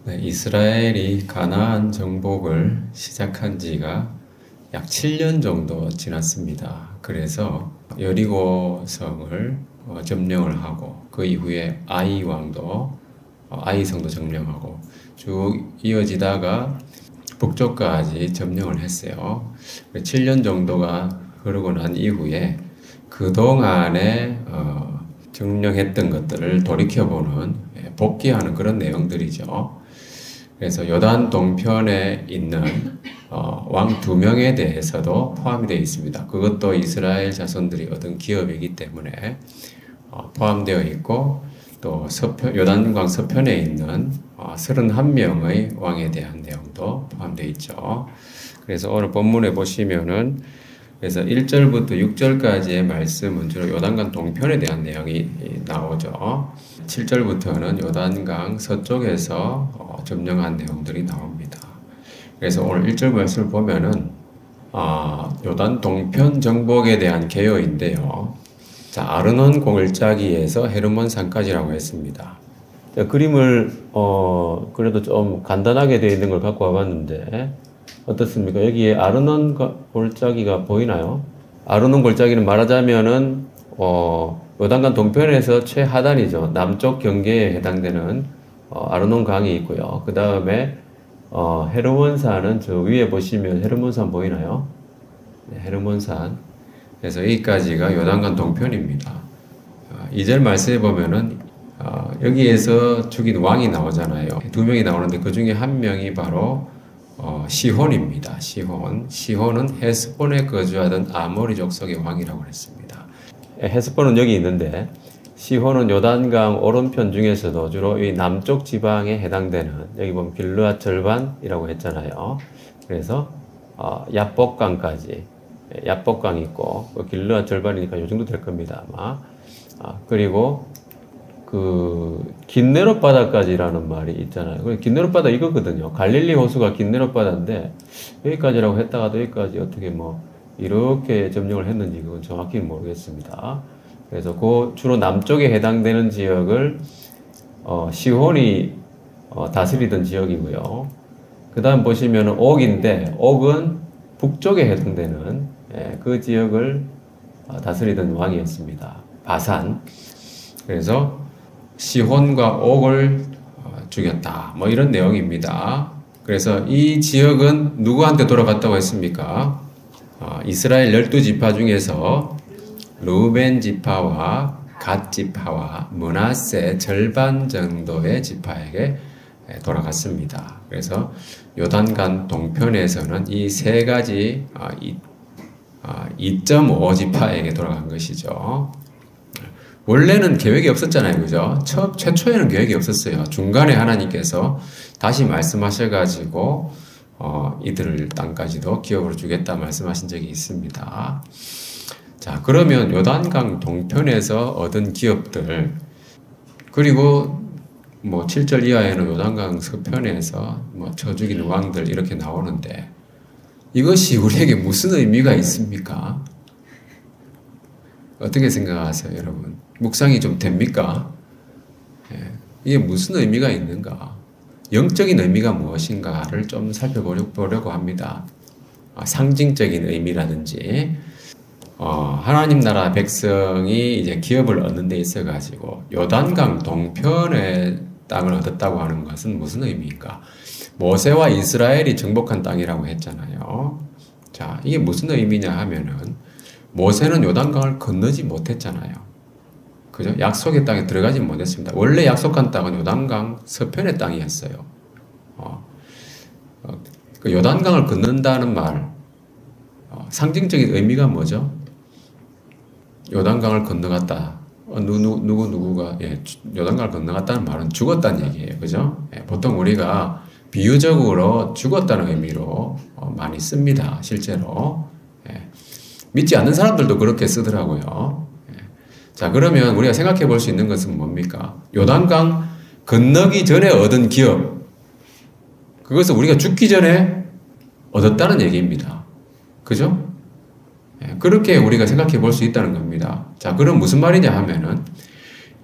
네, 이스라엘이 가나안 정복을 시작한 지가 약 7년 정도 지났습니다. 그래서 여리고 성을 점령을 하고 그 이후에 아이 왕도 아이 성도 점령하고 쭉 이어지다가 북쪽까지 점령을 했어요. 7년 정도가 흐르고 난 이후에 그동안에 점령했던 것들을 돌이켜보는 복귀하는 그런 내용들이죠. 그래서 요단 동편에 있는 왕 2명에 대해서도 포함이 되어 있습니다. 그것도 이스라엘 자손들이 얻은 기업이기 때문에 포함되어 있고, 또 요단강 서편에 있는 31명의 왕에 대한 내용도 포함되어 있죠. 그래서 오늘 본문에 보시면은 그래서 1절부터 6절까지의 말씀은 주로 요단강 동편에 대한 내용이 나오죠. 7절부터는 요단강 서쪽에서 점령한 내용들이 나옵니다. 그래서 오늘 1절 말씀을 보면은 요단 동편 정복에 대한 개요인데요. 자, 아르논 골짜기에서 헤르몬 산까지라고 했습니다. 자, 그림을 그래도 좀 간단하게 되어 있는 걸 갖고 와봤는데 어떻습니까? 여기에 아르논 골짜기가 보이나요? 아르논 골짜기는 말하자면은 요단강 동편에서 최하단이죠. 남쪽 경계에 해당되는 아르논 강이 있고요. 그 다음에 헤르몬산은 저 위에 보시면 헤르몬산 보이나요? 네, 헤르몬산. 그래서 여기까지가 요단강 동편입니다. 2절 말씀해 보면은 여기에서 죽인 왕이 나오잖아요. 2명이 나오는데 그 중에 1명이 바로 시혼입니다. 시혼은 헤스본에 거주하던 아모리 족속의 왕이라고 했습니다. 헤스본은 여기 있는데 시혼은 요단강 오른편 중에서도 주로 이 남쪽 지방에 해당되는, 여기 보면 길르앗 절반이라고 했잖아요. 그래서 야복강까지, 야복강이 있고 길르앗 절반이니까 요 정도 될 겁니다 아마. 그리고 그 긴네롯 바다까지라는 말이 있잖아요. 긴네롯 바다 이거거든요. 갈릴리 호수가 긴네롯 바다인데 여기까지라고 했다가도 여기까지 어떻게 뭐 이렇게 점령을 했는지 그건 정확히 모르겠습니다. 그래서 그 주로 남쪽에 해당되는 지역을 시혼이 다스리던 지역이고요. 그 다음 보시면 옥인데 옥은 북쪽에 해당되는 그 지역을 다스리던 왕이었습니다. 바산. 그래서 시혼과 옥을 죽였다. 뭐 이런 내용입니다. 그래서 이 지역은 누구한테 돌아갔다고 했습니까? 이스라엘 12지파 중에서 루벤 지파와 갓 지파와 므낫세 절반 정도의 지파에게 돌아갔습니다. 그래서 요단강 동편에서는 이 세 가지 2.5지파에게 돌아간 것이죠. 원래는 계획이 없었잖아요. 그죠? 최초에는 계획이 없었어요. 중간에 하나님께서 다시 말씀하셔가지고, 이들 땅까지도 기업으로 주겠다 말씀하신 적이 있습니다. 자, 그러면 요단강 동편에서 얻은 기업들, 그리고 뭐 7절 이하에는 요단강 서편에서 뭐 쳐 죽인 왕들 이렇게 나오는데, 이것이 우리에게 무슨 의미가 있습니까? 어떻게 생각하세요, 여러분? 묵상이 좀 됩니까? 이게 무슨 의미가 있는가? 영적인 의미가 무엇인가를 좀 살펴보려고 합니다. 상징적인 의미라든지, 하나님 나라 백성이 이제 기업을 얻는 데 있어가지고, 요단강 동편의 땅을 얻었다고 하는 것은 무슨 의미인가? 모세와 이스라엘이 정복한 땅이라고 했잖아요. 자, 이게 무슨 의미냐 하면은, 모세는 요단강을 건너지 못했잖아요. 그죠? 약속의 땅에 들어가지 못했습니다. 원래 약속한 땅은 요단강 서편의 땅이었어요. 그 요단강을 건넌다는 말, 상징적인 의미가 뭐죠? 요단강을 건너갔다. 누구가, 요단강을 건너갔다는 말은 죽었다는 얘기예요. 그죠? 보통 우리가 비유적으로 죽었다는 의미로 많이 씁니다. 실제로. 믿지 않는 사람들도 그렇게 쓰더라고요. 자, 그러면 우리가 생각해 볼 수 있는 것은 뭡니까? 요단강 건너기 전에 얻은 기업, 그것을 우리가 죽기 전에 얻었다는 얘기입니다. 그죠? 그렇게 우리가 생각해 볼 수 있다는 겁니다. 자, 그럼 무슨 말이냐 하면은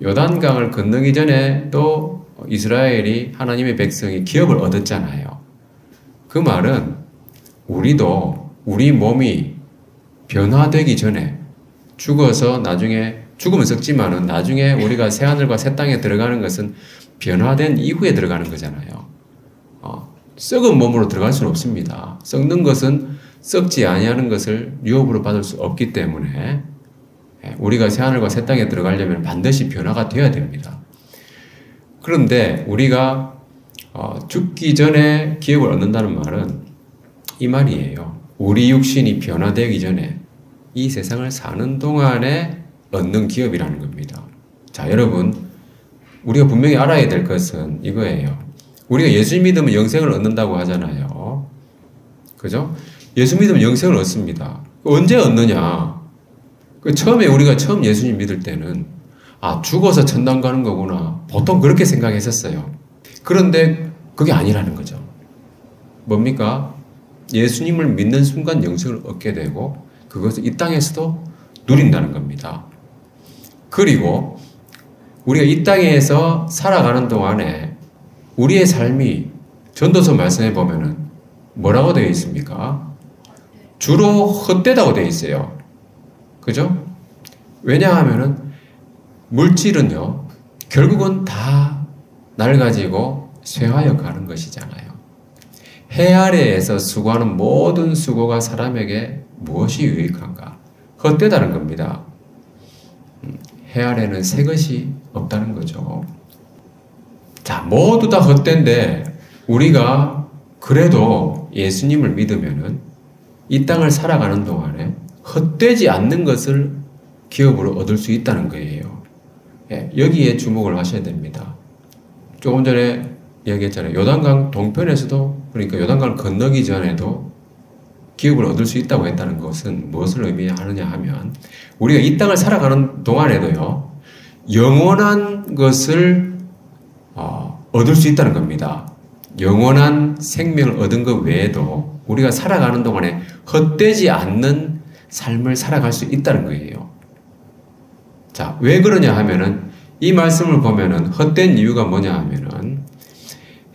요단강을 건너기 전에 또 이스라엘이 하나님의 백성이 기업을 얻었잖아요. 그 말은 우리도 우리 몸이 변화되기 전에 죽어서 나중에 죽으면 썩지만은 나중에 우리가 새하늘과 새 땅에 들어가는 것은 변화된 이후에 들어가는 거잖아요. 썩은 몸으로 들어갈 수는 없습니다. 썩는 것은 썩지 아니하는 것을 유업으로 받을 수 없기 때문에 우리가 새하늘과 새 땅에 들어가려면 반드시 변화가 되어야 됩니다. 그런데 우리가 죽기 전에 기업을 얻는다는 말은 이 말이에요. 우리 육신이 변화되기 전에 이 세상을 사는 동안에 얻는 기업이라는 겁니다. 자, 여러분, 우리가 분명히 알아야 될 것은 이거예요. 우리가 예수 믿으면 영생을 얻는다고 하잖아요. 그죠? 예수 믿으면 영생을 얻습니다. 언제 얻느냐? 처음에 우리가 처음 예수님 믿을 때는 죽어서 천당 가는 거구나. 보통 그렇게 생각했었어요. 그런데 그게 아니라는 거죠. 뭡니까? 예수님을 믿는 순간 영생을 얻게 되고 그것을 이 땅에서도 누린다는 겁니다. 그리고 우리가 이 땅에서 살아가는 동안에 우리의 삶이 전도서 말씀해 보면은 뭐라고 되어 있습니까? 주로 헛되다고 되어 있어요. 그죠? 왜냐하면은 물질은요, 결국은 다 낡아지고 쇠하여 가는 것이잖아요. 해 아래에서 수고하는 모든 수고가 사람에게 무엇이 유익한가? 헛되다는 겁니다. 해 아래는 새 것이 없다는 거죠. 자, 모두 다 헛된데 우리가 그래도 예수님을 믿으면은 이 땅을 살아가는 동안에 헛되지 않는 것을 기업으로 얻을 수 있다는 거예요. 여기에 주목을 하셔야 됩니다. 조금 전에 얘기했잖아요. 요단강 동편에서도, 그러니까 요단강을 건너기 전에도 기업을 얻을 수 있다고 했다는 것은 무엇을 의미하느냐 하면 우리가 이 땅을 살아가는 동안에도요, 영원한 것을 얻을 수 있다는 겁니다. 영원한 생명을 얻은 것 외에도 우리가 살아가는 동안에 헛되지 않는 삶을 살아갈 수 있다는 거예요. 자, 왜 그러냐 하면은 이 말씀을 보면은 헛된 이유가 뭐냐 하면은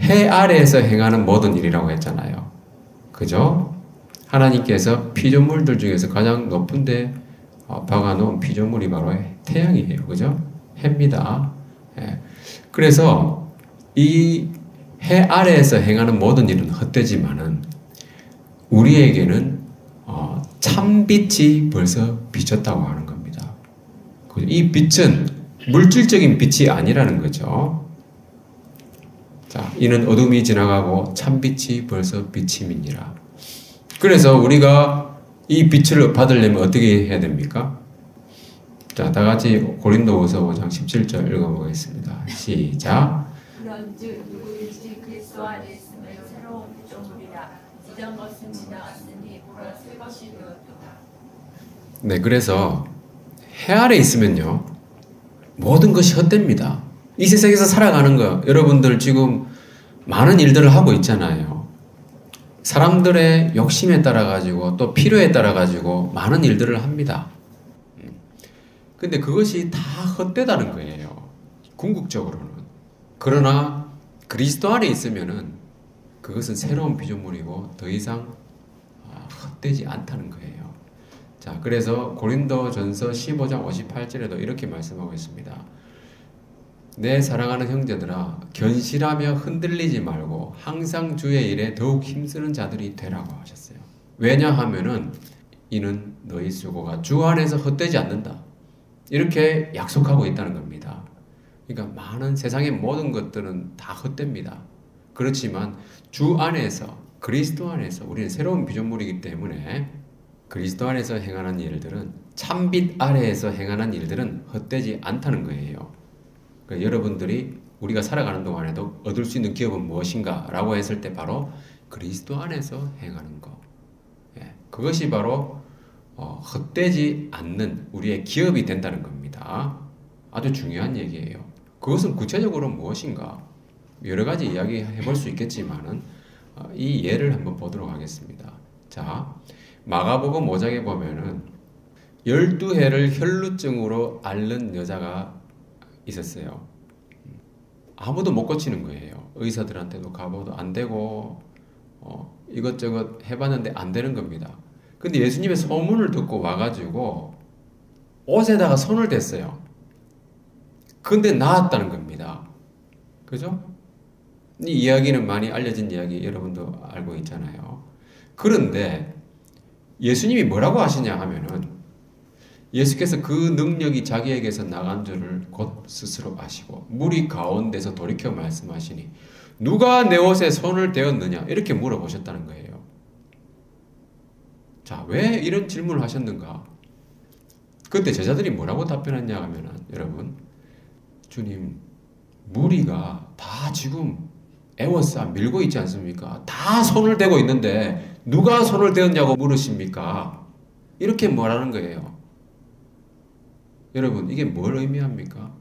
해 아래에서 행하는 모든 일이라고 했잖아요. 그죠? 하나님께서 피조물들 중에서 가장 높은데 박아놓은 피조물이 바로 태양이에요. 그죠? 해입니다. 그래서 이 해 아래에서 행하는 모든 일은 헛되지만은 우리에게는 참빛이 벌써 비쳤다고 하는 겁니다. 이 빛은 물질적인 빛이 아니라는 거죠. 자, 이는 어둠이 지나가고 참빛이 벌써 비침이니라. 그래서 우리가 이 빛을 받으려면 어떻게 해야 됩니까? 자, 다 같이 고린도후서 5장 17절 읽어보겠습니다. 시작. 그런즉 누구든지 그리스도 안에 있으면 새로운 피조물이라 이전 것은 지나갔으니 보라 새 것이 되었도다. 네, 그래서 해 아래 있으면요 모든 것이 헛됩니다. 이 세상에서 살아가는 거, 여러분들 지금 많은 일들을 하고 있잖아요. 사람들의 욕심에 따라 가지고 또 필요에 따라 가지고 많은 일들을 합니다. 근데 그것이 다 헛되다는 거예요. 궁극적으로는. 그러나 그리스도 안에 있으면은 그것은 새로운 피조물이고 더 이상 헛되지 않다는 거예요. 자, 그래서 고린도전서 15장 58절에도 이렇게 말씀하고 있습니다. 내 사랑하는 형제들아, 견실하며 흔들리지 말고 항상 주의 일에 더욱 힘쓰는 자들이 되라고 하셨어요. 왜냐하면은 이는 너희 수고가 주 안에서 헛되지 않는다. 이렇게 약속하고 있다는 겁니다. 그러니까 많은 세상의 모든 것들은 다 헛됩니다. 그렇지만 주 안에서, 그리스도 안에서 우리는 새로운 피조물이기 때문에 그리스도 안에서 행하는 일들은, 참빛 아래에서 행하는 일들은 헛되지 않다는 거예요. 그러니까 여러분들이 우리가 살아가는 동안에도 얻을 수 있는 기업은 무엇인가 라고 했을 때 바로 그리스도 안에서 행하는 것. 그것이 바로 헛되지 않는 우리의 기업이 된다는 겁니다. 아주 중요한 얘기예요. 그것은 구체적으로 무엇인가? 여러 가지 이야기 해볼 수 있겠지만은 이 예를 한번 보도록 하겠습니다. 자, 마가복음 5장에 보면은 12해를 혈루증으로 앓는 여자가 있었어요. 아무도 못 고치는 거예요. 의사들한테도 가봐도 안 되고 이것저것 해봤는데 안 되는 겁니다. 근데 예수님의 소문을 듣고 와가지고 옷에다가 손을 댔어요. 근데 나았다는 겁니다. 그죠? 이 이야기는 많이 알려진 이야기 여러분도 알고 있잖아요. 그런데 예수님이 뭐라고 하시냐 하면은 예수께서 그 능력이 자기에게서 나간 줄을 곧 스스로 아시고 무리 가운데서 돌이켜 말씀하시니 누가 내 옷에 손을 대었느냐 이렇게 물어보셨다는 거예요. 자, 왜 이런 질문을 하셨는가? 그때 제자들이 뭐라고 답변했냐 하면은 여러분, 주님, 무리가 다 지금 에워싸 밀고 있지 않습니까? 다 손을 대고 있는데 누가 손을 대었냐고 물으십니까? 이렇게 말하는 거예요. 여러분, 이게 뭘 의미합니까?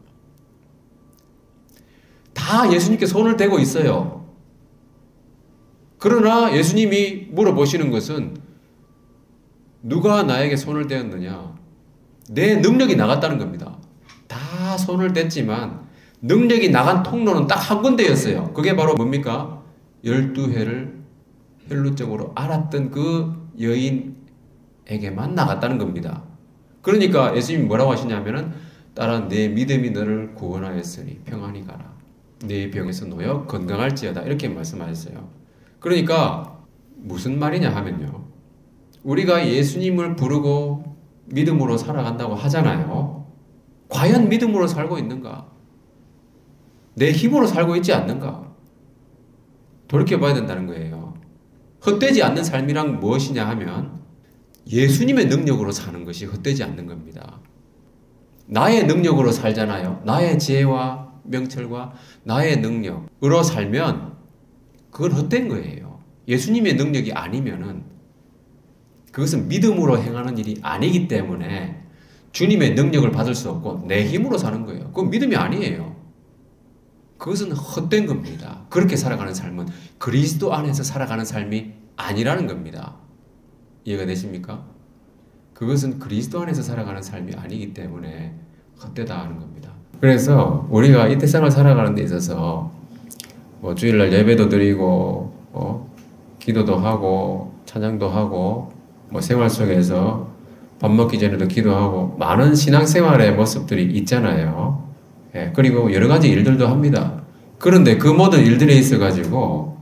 다 예수님께 손을 대고 있어요. 그러나 예수님이 물어보시는 것은 누가 나에게 손을 대었느냐? 내 능력이 나갔다는 겁니다. 다 손을 댔지만 능력이 나간 통로는 딱 한 군데였어요. 그게 바로 뭡니까? 12해를 혈루증으로 앓았던 그 여인에게만 나갔다는 겁니다. 그러니까 예수님이 뭐라고 하시냐면은 따라 내 믿음이 너를 구원하였으니 평안히 가라. 내 병에서 놓여 건강할지어다. 이렇게 말씀하셨어요. 그러니까 무슨 말이냐 하면요. 우리가 예수님을 부르고 믿음으로 살아간다고 하잖아요. 과연 믿음으로 살고 있는가? 내 힘으로 살고 있지 않는가? 돌이켜봐야 된다는 거예요. 헛되지 않는 삶이란 무엇이냐 하면 예수님의 능력으로 사는 것이 헛되지 않는 겁니다. 나의 능력으로 살잖아요. 나의 지혜와 명철과 나의 능력으로 살면 그건 헛된 거예요. 예수님의 능력이 아니면은 그것은 믿음으로 행하는 일이 아니기 때문에 주님의 능력을 받을 수 없고 내 힘으로 사는 거예요. 그건 믿음이 아니에요. 그것은 헛된 겁니다. 그렇게 살아가는 삶은 그리스도 안에서 살아가는 삶이 아니라는 겁니다. 이해가 되십니까? 그것은 그리스도 안에서 살아가는 삶이 아니기 때문에 헛되다 하는 겁니다. 그래서 우리가 이 세상을 살아가는 데 있어서 뭐 주일날 예배도 드리고 기도도 하고 찬양도 하고 뭐 생활 속에서 밥 먹기 전에도 기도하고 많은 신앙생활의 모습들이 있잖아요. 예, 그리고 여러 가지 일들도 합니다. 그런데 그 모든 일들에 있어가지고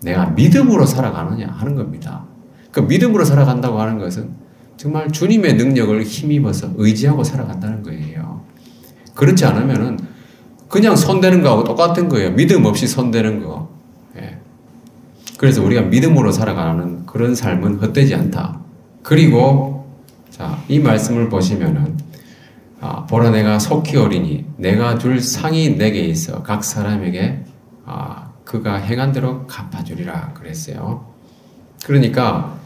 내가 믿음으로 살아가느냐 하는 겁니다. 그 믿음으로 살아간다고 하는 것은 정말 주님의 능력을 힘입어서 의지하고 살아간다는 거예요. 그렇지 않으면은 그냥 손대는 거하고 똑같은 거예요. 믿음 없이 손대는 거. 예. 그래서 우리가 믿음으로 살아가는 그런 삶은 헛되지 않다. 그리고 자, 이 말씀을 보시면은 보라 내가 속히 오리니 내가 줄 상이 내게 있어 각 사람에게 그가 행한 대로 갚아주리라 그랬어요. 그러니까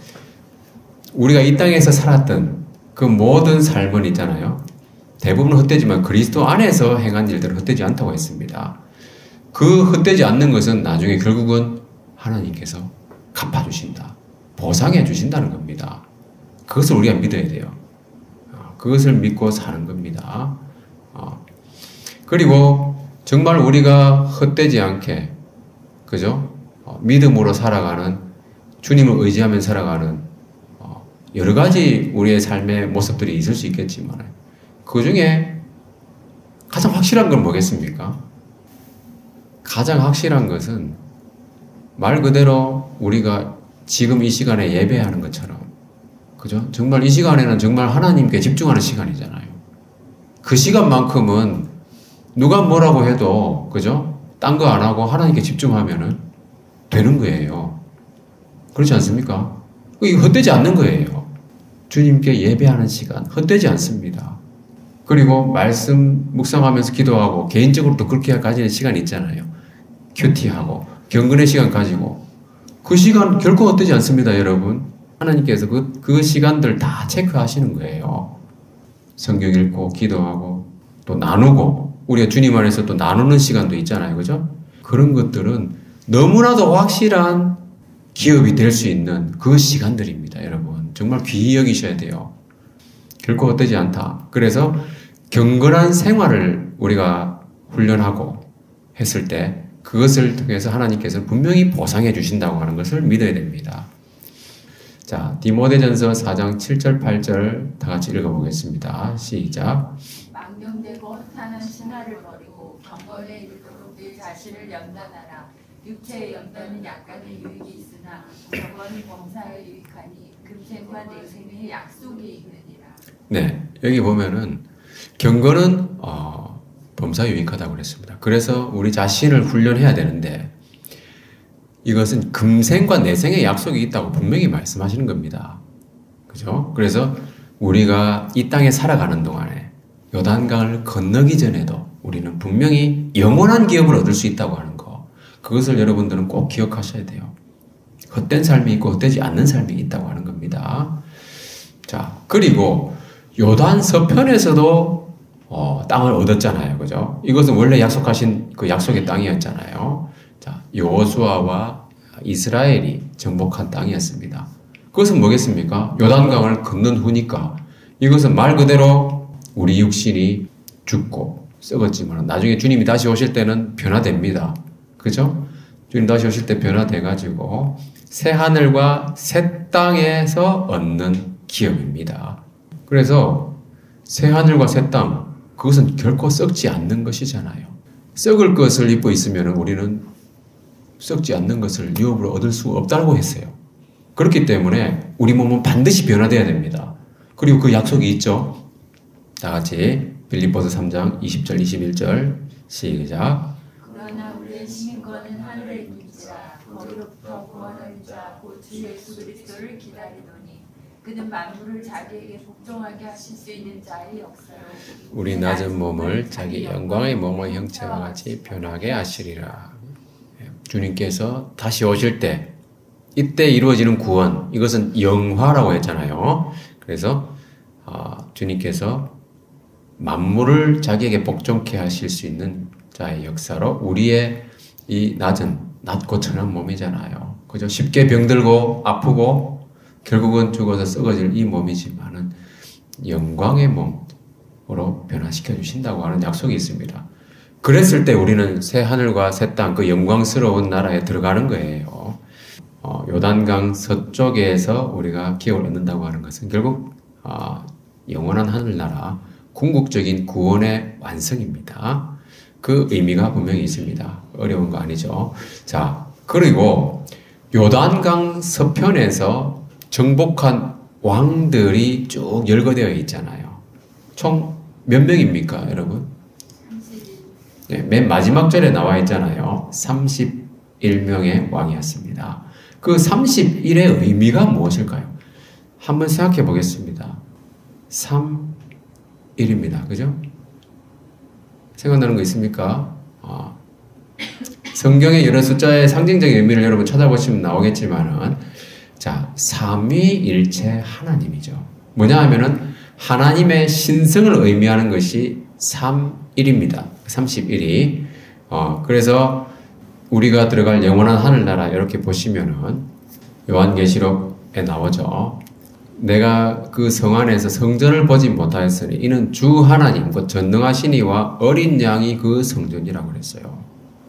우리가 이 땅에서 살았던 그 모든 삶은 있잖아요. 대부분 헛되지만 그리스도 안에서 행한 일들은 헛되지 않다고 했습니다. 그 헛되지 않는 것은 나중에 결국은 하나님께서 갚아주신다. 보상해 주신다는 겁니다. 그것을 우리가 믿어야 돼요. 그것을 믿고 사는 겁니다. 그리고 정말 우리가 헛되지 않게, 그죠? 믿음으로 살아가는, 주님을 의지하며 살아가는 여러 가지 우리의 삶의 모습들이 있을 수 있겠지만 그 중에 가장 확실한 건 뭐겠습니까? 가장 확실한 것은 말 그대로 우리가 지금 이 시간에 예배하는 것처럼, 그죠? 정말 이 시간에는 정말 하나님께 집중하는 시간이잖아요. 그 시간만큼은 누가 뭐라고 해도, 그죠? 딴 거 안 하고 하나님께 집중하면은 되는 거예요. 그렇지 않습니까? 이게 헛되지 않는 거예요. 주님께 예배하는 시간, 헛되지 않습니다. 그리고 말씀 묵상하면서 기도하고, 개인적으로도 그렇게 가지는 시간이 있잖아요. 큐티하고, 경건의 시간 가지고. 그 시간 결코 헛되지 않습니다, 여러분. 하나님께서 그 시간들 다 체크하시는 거예요. 성경 읽고, 기도하고, 또 나누고, 우리가 주님 안에서 또 나누는 시간도 있잖아요. 그죠? 그런 것들은 너무나도 확실한 기업이 될 수 있는 그 시간들입니다, 여러분. 정말 귀히 여기셔야 돼요. 결코 헛되지 않다. 그래서 경건한 생활을 우리가 훈련하고 했을 때 그것을 통해서 하나님께서 분명히 보상해 주신다고 하는 것을 믿어야 됩니다. 자, 디모데전서 4장 7절 8절 다 같이 읽어보겠습니다. 시작. 망령되고 허탄한 신화를 버리고 경건에 이르도록 네 자신을 연단하라. 육체의 연단은 약간의 유익이 있으나 경건이 범사에 유익하니 금생과 내생의 약속이 있느니라. 네, 여기 보면은 경건은 범사에 유익하다고 그랬습니다. 그래서 우리 자신을 훈련해야 되는데 이것은 금생과 내생의 약속이 있다고 분명히 말씀하시는 겁니다. 그죠? 그래서 우리가 이 땅에 살아가는 동안에 요단강을 건너기 전에도 우리는 분명히 영원한 기업을 얻을 수 있다고 하는 거. 그것을 여러분들은 꼭 기억하셔야 돼요. 헛된 삶이 있고 헛되지 않는 삶이 있다고 하는 겁니다. 자, 그리고 요단 서편에서도 땅을 얻었잖아요. 그죠? 이것은 원래 약속하신 그 약속의 땅이었잖아요. 자, 여호수아와 이스라엘이 정복한 땅이었습니다. 그것은 뭐겠습니까? 요단강을 건넌 후니까 이것은 말 그대로 우리 육신이 죽고 썩었지만 나중에 주님이 다시 오실 때는 변화됩니다. 그죠? 주님 다시 오실 때 변화돼가지고 새 하늘과 새 땅에서 얻는 기업입니다. 그래서 새 하늘과 새 땅, 그것은 결코 썩지 않는 것이잖아요. 썩을 것을 입고 있으면 우리는 썩지 않는 것을 유업으로 얻을 수 없다고 했어요. 그렇기 때문에 우리 몸은 반드시 변화되어야 됩니다. 그리고 그 약속이 있죠. 다 같이 빌립보서 3장 20절 21절 시작. 그러나 우리의 시민권은 하늘에 있는지라 거기로부터 구원할 자 곧 주 예수 그리스도를 기다리노니 그는 만물을 자기에게 복종하게 하실 수 있는 자의 역사로 우리 낮은 몸을 자기 영광의 몸의 형체와 같이 변하게 하시리라. 주님께서 다시 오실 때 이때 이루어지는 구원, 이것은 영화라고 했잖아요. 그래서 주님께서 만물을 자기에게 복종케 하실 수 있는 자의 역사로 우리의 이 낮고 천한 몸이잖아요. 그죠? 쉽게 병들고 아프고 결국은 죽어서 썩어질 이 몸이지만은 영광의 몸으로 변화시켜 주신다고 하는 약속이 있습니다. 그랬을 때 우리는 새 하늘과 새 땅, 그 영광스러운 나라에 들어가는 거예요. 요단강 서쪽에서 우리가 기업을 얻는다고 하는 것은 결국 영원한 하늘나라, 궁극적인 구원의 완성입니다. 그 의미가 분명히 있습니다. 어려운 거 아니죠. 자, 그리고 요단강 서편에서 정복한 왕들이 쭉 열거되어 있잖아요. 총 몇 명입니까, 여러분? 네, 맨 마지막 절에 나와 있잖아요. 31명의 왕이었습니다. 그 31의 의미가 무엇일까요? 한번 생각해 보겠습니다. 3일입니다. 그죠? 생각나는 거 있습니까? 성경의 여러 숫자의 상징적인 의미를 여러분 찾아보시면 나오겠지만은, 자, 삼위일체 하나님이죠. 뭐냐 하면은, 하나님의 신성을 의미하는 것이 3일입니다. 31이. 그래서 우리가 들어갈 영원한 하늘나라 이렇게 보시면은, 요한계시록에 나오죠. 내가 그 성 안에서 성전을 보지 못하였으니 이는 주 하나님 곧 전능하신 이와 어린 양이 그 성전이라고 그랬어요.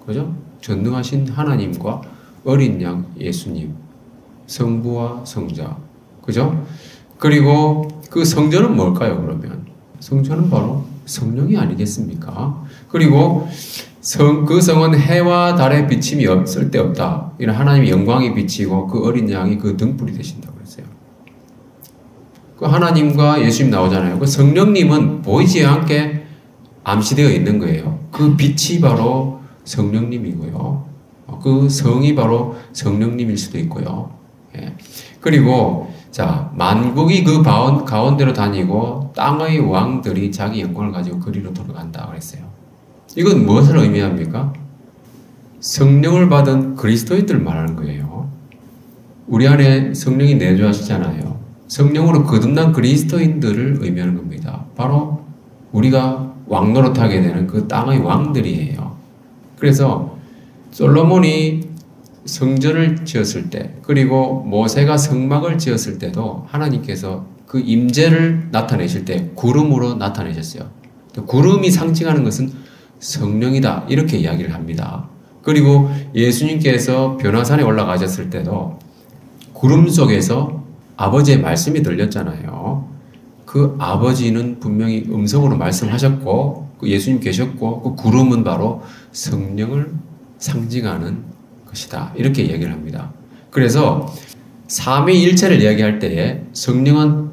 그죠? 전능하신 하나님과 어린 양 예수님, 성부와 성자. 그죠? 그리고 그 성전은 뭘까요, 그러면? 성전은 바로 성령이 아니겠습니까? 그리고 그 성은 해와 달의 비침이 쓸데없다. 이런 하나님의 영광이 비치고 그 어린 양이 그 등불이 되신다고 그랬어요. 그 하나님과 예수님 나오잖아요. 그 성령님은 보이지 않게 암시되어 있는 거예요. 그 빛이 바로 성령님이고요. 그 성이 바로 성령님일 수도 있고요. 예. 그리고 자, 만국이 그 가운데로 다니고 땅의 왕들이 자기 영광을 가지고 그리로 돌아간다 그랬어요. 이건 무엇을 의미합니까? 성령을 받은 그리스도인들을 말하는 거예요. 우리 안에 성령이 내주하시잖아요. 성령으로 거듭난 그리스도인들을 의미하는 겁니다. 바로 우리가 왕노릇하게 되는 그 땅의 왕들이에요. 그래서 솔로몬이 성전을 지었을 때, 그리고 모세가 성막을 지었을 때도 하나님께서 그 임재를 나타내실 때 구름으로 나타내셨어요. 구름이 상징하는 것은 성령이다. 이렇게 이야기를 합니다. 그리고 예수님께서 변화산에 올라가셨을 때도 구름 속에서 아버지의 말씀이 들렸잖아요. 그 아버지는 분명히 음성으로 말씀하셨고 예수님 계셨고 그 구름은 바로 성령을 상징하는 것이다. 이렇게 이야기를 합니다. 그래서 삼위일체를 이야기할 때에 성령은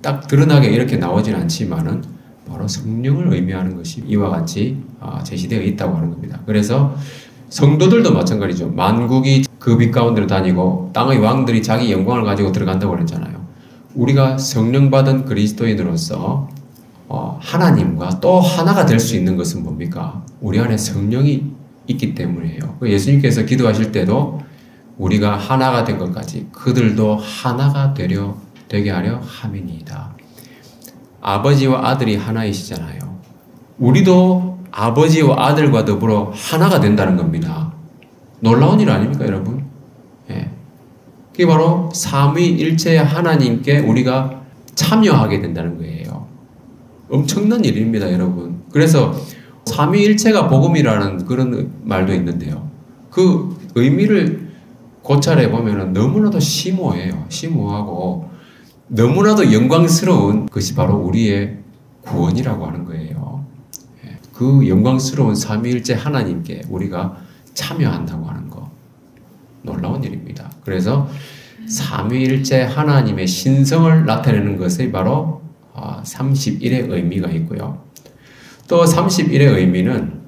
딱 드러나게 이렇게 나오진 않지만은 바로 성령을 의미하는 것이 이와 같이 제시되어 있다고 하는 겁니다. 그래서 성도들도 마찬가지죠. 만국이 그 빛 가운데로 다니고 땅의 왕들이 자기 영광을 가지고 들어간다고 그랬잖아요. 우리가 성령 받은 그리스도인으로서 하나님과 또 하나가 될 수 있는 것은 뭡니까? 우리 안에 성령이 있기 때문이에요. 예수님께서 기도하실 때도 우리가 하나가 된 것까지 그들도 하나가 되게 하려 함이니이다. 아버지와 아들이 하나이시잖아요. 우리도 아버지와 아들과 더불어 하나가 된다는 겁니다. 놀라운 일 아닙니까, 여러분? 예. 그게 바로 삼위일체의 하나님께 우리가 참여하게 된다는 거예요. 엄청난 일입니다, 여러분. 그래서 삼위일체가 복음이라는 그런 말도 있는데요. 그 의미를 고찰해 보면 너무나도 심오해요. 심오하고 너무나도 영광스러운 것이 바로 우리의 구원이라고 하는 거예요. 그 영광스러운 삼위일체 하나님께 우리가 참여한다고 하는 거. 놀라운 일입니다. 그래서 삼위일체 하나님의 신성을 나타내는 것이 바로 31의 의미가 있고요. 또 31의 의미는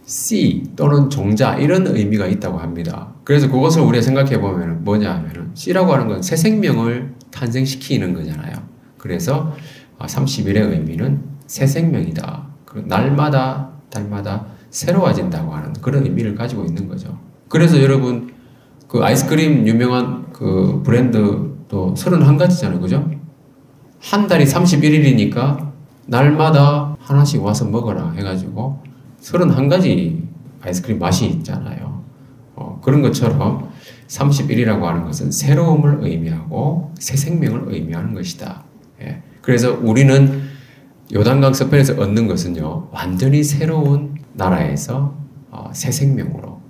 씨 또는 종자 이런 의미가 있다고 합니다. 그래서 그것을 우리가 생각해 보면 뭐냐 하면은 씨라고 하는 건 새 생명을 탄생시키는 거잖아요. 그래서 31의 의미는 새 생명이다. 날마다 달마다 새로워진다고 하는 그런 의미를 가지고 있는 거죠. 그래서 여러분 그 아이스크림 유명한 그 브랜드도 31가지잖아요. 그죠? 한 달이 31일이니까 날마다 하나씩 와서 먹어라 해가지고 31가지 아이스크림 맛이 있잖아요. 그런 것처럼 31이라고 하는 것은 새로움을 의미하고 새 생명을 의미하는 것이다. 예. 그래서 우리는 요단강 서편에서 얻는 것은요, 완전히 새로운 나라에서 새 생명으로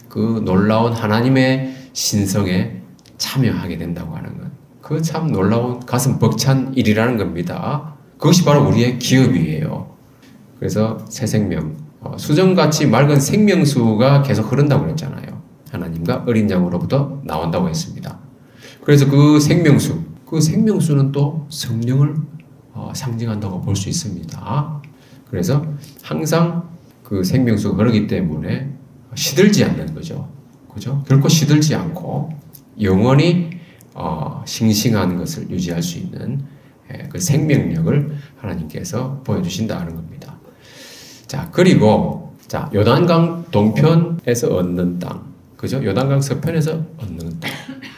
그 놀라운 하나님의 신성에 참여하게 된다고 하는 것. 그 참 놀라운 가슴 벅찬 일이라는 겁니다. 그것이 바로 우리의 기업이에요. 그래서 새 생명, 수정같이 맑은 생명수가 계속 흐른다고 그랬잖아요. 하나님과 어린 양으로부터 나온다고 했습니다. 그래서 그 생명수는 또 성령을 상징한다고 볼 수 있습니다. 그래서 항상 그 생명수가 흐르기 때문에 시들지 않는 거죠. 그죠? 결코 시들지 않고 영원히 싱싱한 것을 유지할 수 있는 그 생명력을 하나님께서 보여주신다는 겁니다. 자, 그리고 요단강 동편에서 얻는 땅. 그죠? 요단강 서편에서 얻는 땅.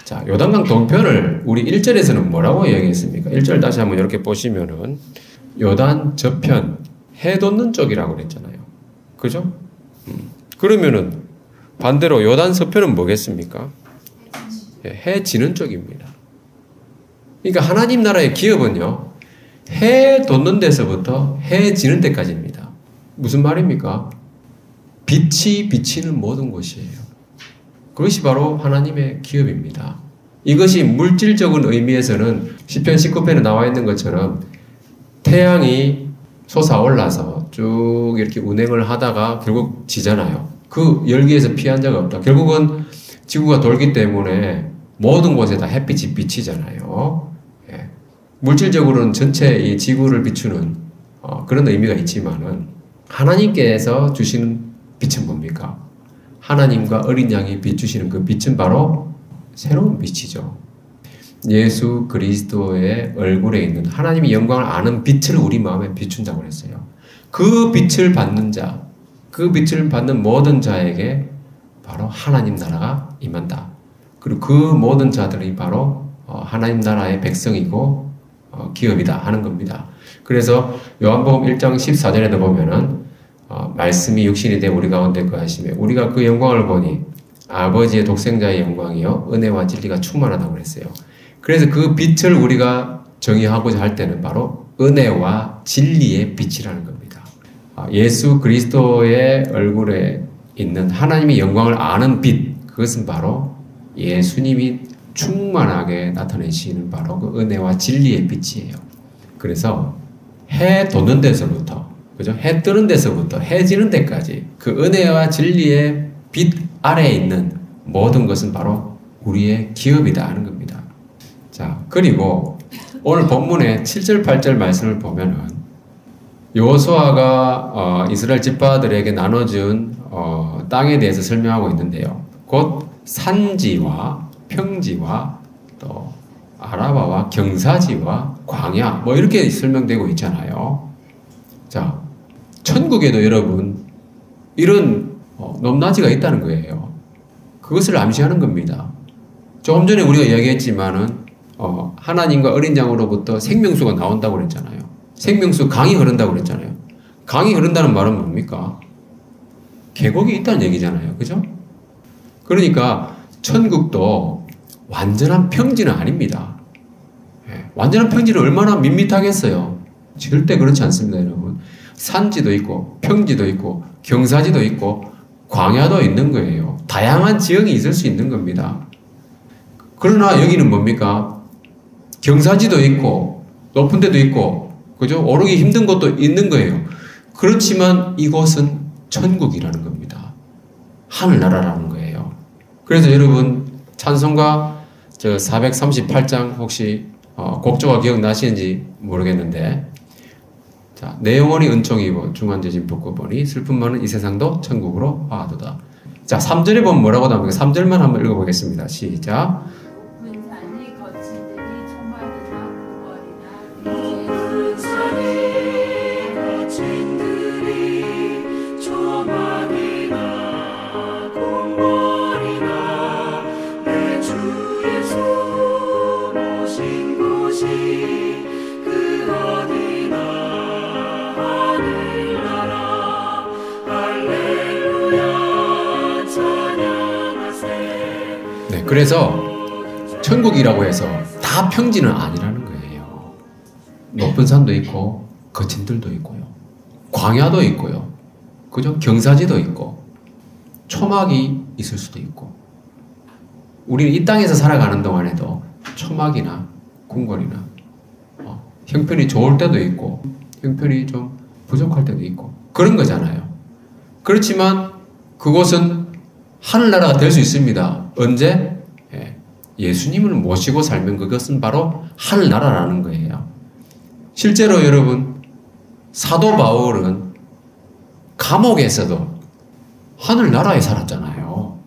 자, 요단강 동편을 우리 1절에서는 뭐라고 이야기했습니까? 1절 다시 한번 이렇게 보시면은 요단 저편, 해 돋는 쪽이라고 그랬잖아요. 그죠? 그러면은 반대로 요단 서편은 뭐겠습니까? 해 지는 쪽입니다. 그러니까 하나님 나라의 기업은요, 해 돋는 데서부터 해 지는 데까지입니다. 무슨 말입니까? 빛이 비치는 모든 곳이에요. 그것이 바로 하나님의 기업입니다. 이것이 물질적인 의미에서는 시편 19편에 나와 있는 것처럼 태양이 솟아올라서 쭉 이렇게 운행을 하다가 결국 지잖아요. 그 열기에서 피한 자가 없다. 결국은 지구가 돌기 때문에 모든 곳에 다 햇빛이 비치잖아요. 예. 물질적으로는 전체 이 지구를 비추는 그런 의미가 있지만은 하나님께서 주시는 빛은 뭡니까? 하나님과 어린 양이 비추시는 그 빛은 바로 새로운 빛이죠. 예수 그리스도의 얼굴에 있는 하나님의 영광을 아는 빛을 우리 마음에 비춘다고 했어요. 그 빛을 받는 자, 그 빛을 받는 모든 자에게 바로 하나님 나라가 임한다. 그리고 그 모든 자들이 바로 하나님 나라의 백성이고 기업이다 하는 겁니다. 그래서 요한복음 1장 14절에도 보면은 말씀이 육신이 되어 우리 가운데 거하시며 우리가 그 영광을 보니 아버지의 독생자의 영광이요 은혜와 진리가 충만하다고 그랬어요. 그래서 그 빛을 우리가 정의하고자 할 때는 바로 은혜와 진리의 빛이라는 겁니다. 예수 그리스도의 얼굴에 있는 하나님의 영광을 아는 빛, 그것은 바로 예수님이 충만하게 나타내시는 바로 그 은혜와 진리의 빛이에요. 그래서 해 돋는 데서부터, 그죠? 해 뜨는 데서부터 해 지는 데까지 그 은혜와 진리의 빛 아래에 있는 모든 것은 바로 우리의 기업이다 하는 겁니다. 자, 그리고 오늘 본문의 7절, 8절 말씀을 보면은 여호수아가 이스라엘 지파들에게 나눠준 땅에 대해서 설명하고 있는데요. 곧 산지와 평지와 또 아라바와 경사지와 광야 뭐 이렇게 설명되고 있잖아요. 자, 천국에도 여러분 이런 높낮이가 있다는 거예요. 그것을 암시하는 겁니다. 조금 전에 우리가 이야기했지만은 하나님과 어린 양으로부터 생명수가 나온다고 그랬잖아요. 생명수 강이 흐른다고 그랬잖아요. 강이 흐른다는 말은 뭡니까? 계곡이 있다는 얘기잖아요. 그죠? 그러니까 천국도 완전한 평지는 아닙니다. 완전한 평지는 얼마나 밋밋하겠어요. 절대 그렇지 않습니다, 여러분. 산지도 있고 평지도 있고 경사지도 있고 광야도 있는 거예요. 다양한 지형이 있을 수 있는 겁니다. 그러나 여기는 뭡니까? 경사지도 있고 높은 데도 있고 그죠? 오르기 힘든 곳도 있는 거예요. 그렇지만 이곳은 천국이라는 겁니다. 하늘나라라는 거예요. 그래서 여러분 찬송가 438장 혹시 곡조가 기억나시는지 모르겠는데 자, 내 영혼이 은총이 입어 중환자진 벗고 보니 슬픔 많은 이 세상도 천국으로 화하도다. 자, 3절에 보면 뭐라고 나옵니까? 3절만 한번 읽어보겠습니다. 시작. 높은 산이 거친들이 초막이나 궁궐이나 내 주 예수 모신 곳이 그 어디나 하늘나라 할렐루야 찬양하세. 네, 그래서 천국이라고 해서 다 평지는 아니라는 거예요. 높은 산도 있고 거친 들도 있고요. 광야도 있고요. 그죠? 경사지도 있고 초막이 있을 수도 있고 우리는 이 땅에서 살아가는 동안에도 초막이나 궁궐이나 형편이 좋을 때도 있고 형편이 좀 부족할 때도 있고 그런 거잖아요. 그렇지만 그곳은 하늘나라가 될 수 있습니다. 언제? 예수님을 모시고 살면 그것은 바로 하늘나라라는 거예요. 실제로 여러분 사도 바울은 감옥에서도 하늘나라에 살았잖아요.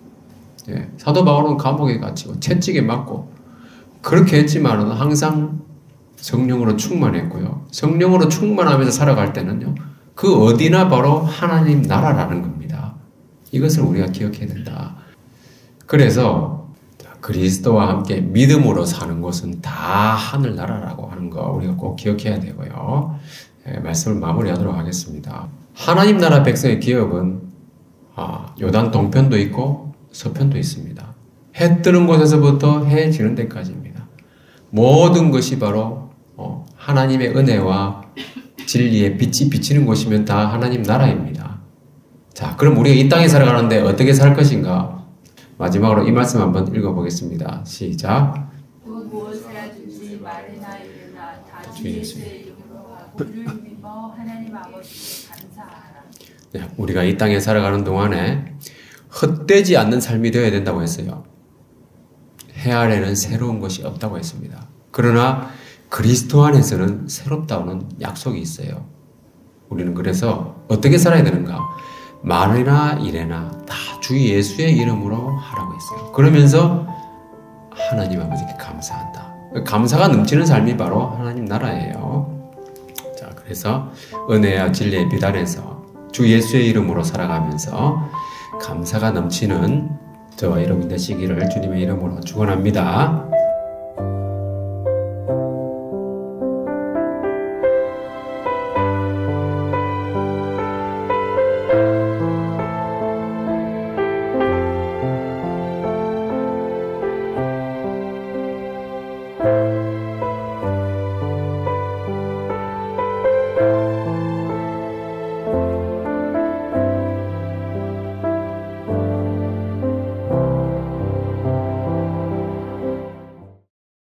사도 바울은 감옥에 갇히고 채찍에 맞고 그렇게 했지만 항상 성령으로 충만했고요. 성령으로 충만하면서 살아갈 때는요. 그 어디나 바로 하나님 나라라는 겁니다. 이것을 우리가 기억해야 된다. 그래서 그리스도와 함께 믿음으로 사는 곳은 다 하늘나라라고 하는 거 우리가 꼭 기억해야 되고요. 말씀을 마무리하도록 하겠습니다. 하나님 나라 백성의 기업은 요단 동편도 있고 서편도 있습니다. 해 뜨는 곳에서부터 해 지는 데까지입니다. 모든 것이 바로 하나님의 은혜와 진리의 빛이 비치는 곳이면 다 하나님 나라입니다. 자, 그럼 우리가 이 땅에 살아가는데 어떻게 살 것인가? 마지막으로 이 말씀 한번 읽어보겠습니다. 시작. 또 무엇을 하든지 말이나 이르나 다 주 예수의 이름으로 하고 그를 믿어 하나님 아버지께 감사하라. 네, 우리가 이 땅에 살아가는 동안에 헛되지 않는 삶이 되어야 된다고 했어요. 해 아래는 새로운 것이 없다고 했습니다. 그러나 그리스도 안에서는 새롭다는 약속이 있어요. 우리는 그래서 어떻게 살아야 되는가? 말이나 일에나 다 주 예수의 이름으로 하라고 했어요. 그러면서 하나님 아버지께 감사한다. 감사가 넘치는 삶이 바로 하나님 나라예요. 자, 그래서 은혜와 진리의 빛 안에서 주 예수의 이름으로 살아가면서 감사가 넘치는 저와 여러분 되시기를 주님의 이름으로 축원합니다.